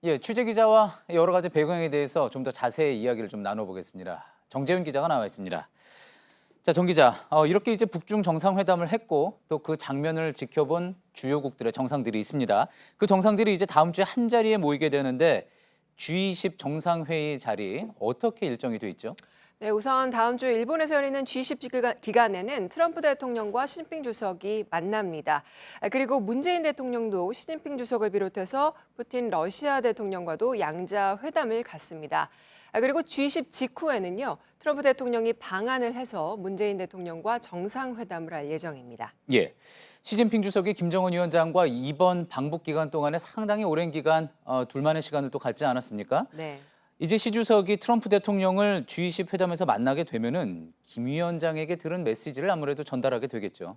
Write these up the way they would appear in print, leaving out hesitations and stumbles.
예, 취재 기자와 여러 가지 배경에 대해서 좀 더 자세히 이야기를 좀 나눠보겠습니다. 정재윤 기자가 나와 있습니다. 자, 정 기자, 이렇게 이제 북중 정상회담을 했고 또 그 장면을 지켜본 주요국들의 정상들이 있습니다. 그 정상들이 이제 다음 주에 한 자리에 모이게 되는데 G20 정상회의 자리 어떻게 일정이 돼 있죠? 네, 우선 다음 주 일본에서 열리는 G20 기간에는 트럼프 대통령과 시진핑 주석이 만납니다. 그리고 문재인 대통령도 시진핑 주석을 비롯해서 푸틴 러시아 대통령과도 양자 회담을 갖습니다. 그리고 G20 직후에는요, 트럼프 대통령이 방한을 해서 문재인 대통령과 정상회담을 할 예정입니다. 예, 시진핑 주석이 김정은 위원장과 이번 방북 기간 동안에 상당히 오랜 기간 둘만의 시간을 또 갖지 않았습니까? 네. 이제 시 주석이 트럼프 대통령을 G20 회담에서 만나게 되면은 김 위원장에게 들은 메시지를 아무래도 전달하게 되겠죠.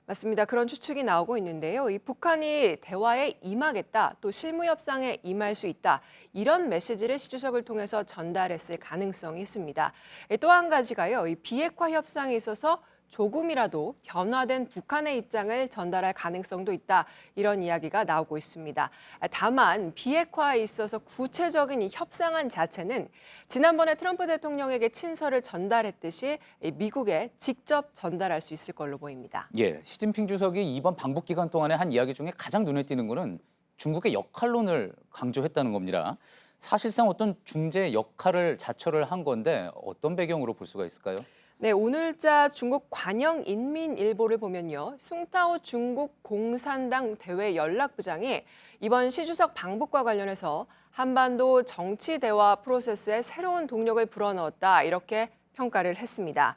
맞습니다. 그런 추측이 나오고 있는데요. 이 북한이 대화에 임하겠다, 또 실무 협상에 임할 수 있다, 이런 메시지를 시 주석을 통해서 전달했을 가능성이 있습니다. 또 한 가지가요. 이 비핵화 협상에 있어서 조금이라도 변화된 북한의 입장을 전달할 가능성도 있다, 이런 이야기가 나오고 있습니다. 다만 비핵화에 있어서 구체적인 이 협상안 자체는 지난번에 트럼프 대통령에게 친서를 전달했듯이 미국에 직접 전달할 수 있을 걸로 보입니다. 예, 시진핑 주석이 이번 방북 기간 동안에 한 이야기 중에 가장 눈에 띄는 거는 중국의 역할론을 강조했다는 겁니다. 사실상 어떤 중재 역할을 자처를 한 건데 어떤 배경으로 볼 수가 있을까요? 네, 오늘자 중국 관영인민일보를 보면요. 숭타오 중국 공산당 대외 연락부장이 이번 시 주석 방북과 관련해서 한반도 정치 대화 프로세스에 새로운 동력을 불어넣었다, 이렇게 평가를 했습니다.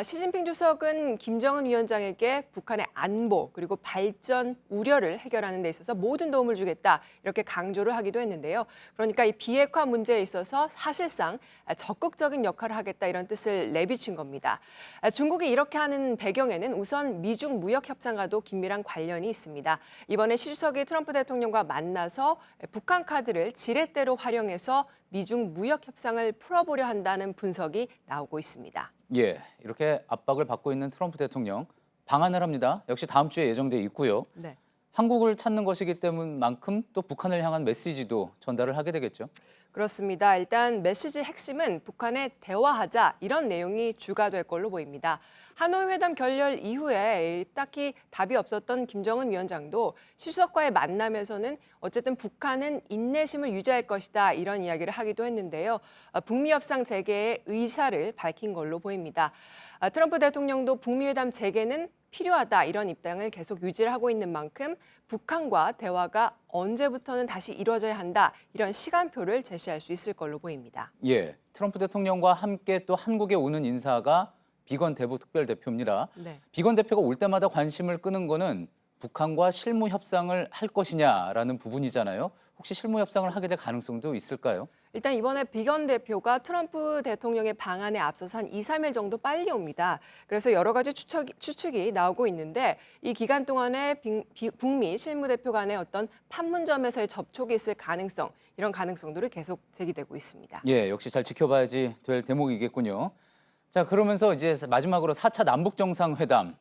시진핑 주석은 김정은 위원장에게 북한의 안보 그리고 발전 우려를 해결하는 데 있어서 모든 도움을 주겠다, 이렇게 강조를 하기도 했는데요. 그러니까 이 비핵화 문제에 있어서 사실상 적극적인 역할을 하겠다, 이런 뜻을 내비친 겁니다. 중국이 이렇게 하는 배경에는 우선 미중 무역 협상과도 긴밀한 관련이 있습니다. 이번에 시 주석이 트럼프 대통령과 만나서 북한 카드를 지렛대로 활용해서 미중 무역 협상을 풀어보려 한다는 분석이 나오고 있습니다. 예, 이렇게 압박을 받고 있는 트럼프 대통령 방한을 합니다. 역시 다음 주에 예정돼 있고요. 네. 한국을 찾는 것이기 때문만큼 또 북한을 향한 메시지도 전달을 하게 되겠죠. 그렇습니다. 일단 메시지 핵심은 북한에 대화하자, 이런 내용이 주가 될 걸로 보입니다. 하노이 회담 결렬 이후에 딱히 답이 없었던 김정은 위원장도 시 주석과의 만남에서는 어쨌든 북한은 인내심을 유지할 것이다, 이런 이야기를 하기도 했는데요. 북미 협상 재개의 의사를 밝힌 걸로 보입니다. 트럼프 대통령도 북미 회담 재개는 필요하다, 이런 입장을 계속 유지를 하고 있는 만큼 북한과 대화가 언제부터는 다시 이루어져야 한다, 이런 시간표를 제시할 수 있을 걸로 보입니다. 예, 트럼프 대통령과 함께 또 한국에 오는 인사가 비건 대북 특별대표입니다. 네. 비건 대표가 올 때마다 관심을 끄는 거는 북한과 실무 협상을 할 것이냐라는 부분이잖아요. 혹시 실무 협상을 하게 될 가능성도 있을까요? 일단 이번에 비건 대표가 트럼프 대통령의 방한에 앞서서 한 2, 3일 정도 빨리 옵니다. 그래서 여러 가지 추측이 나오고 있는데 이 기간 동안에 북미 실무대표 간의 어떤 판문점에서의 접촉이 있을 가능성, 이런 가능성들이 계속 제기되고 있습니다. 예, 역시 잘 지켜봐야지 될 대목이겠군요. 자, 그러면서 이제 마지막으로 4차 남북 정상회담,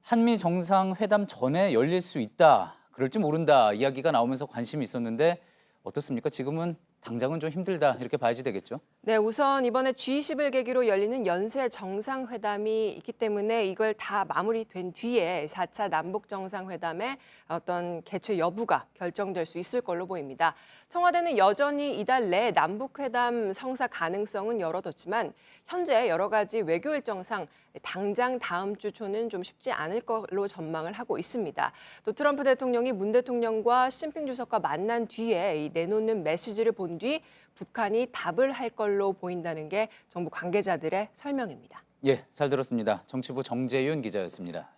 한미 정상회담 전에 열릴 수 있다, 그럴지 모른다 이야기가 나오면서 관심이 있었는데 어떻습니까? 지금은 당장은 좀 힘들다, 이렇게 봐야지 되겠죠? 네, 우선 이번에 G20을 계기로 열리는 연쇄 정상회담이 있기 때문에 이걸 다 마무리된 뒤에 4차 남북 정상회담의 어떤 개최 여부가 결정될 수 있을 걸로 보입니다. 청와대는 여전히 이달 내 남북회담 성사 가능성은 열어뒀지만 현재 여러 가지 외교 일정상 당장 다음 주 초는 좀 쉽지 않을 걸로 전망을 하고 있습니다. 또 트럼프 대통령이 문 대통령과 시진핑 주석과 만난 뒤에 이 내놓는 메시지를 본 뒤 북한이 답을 할 걸로 보인다는 게 정부 관계자들의 설명입니다. 예, 잘 들었습니다. 정치부 정재윤 기자였습니다.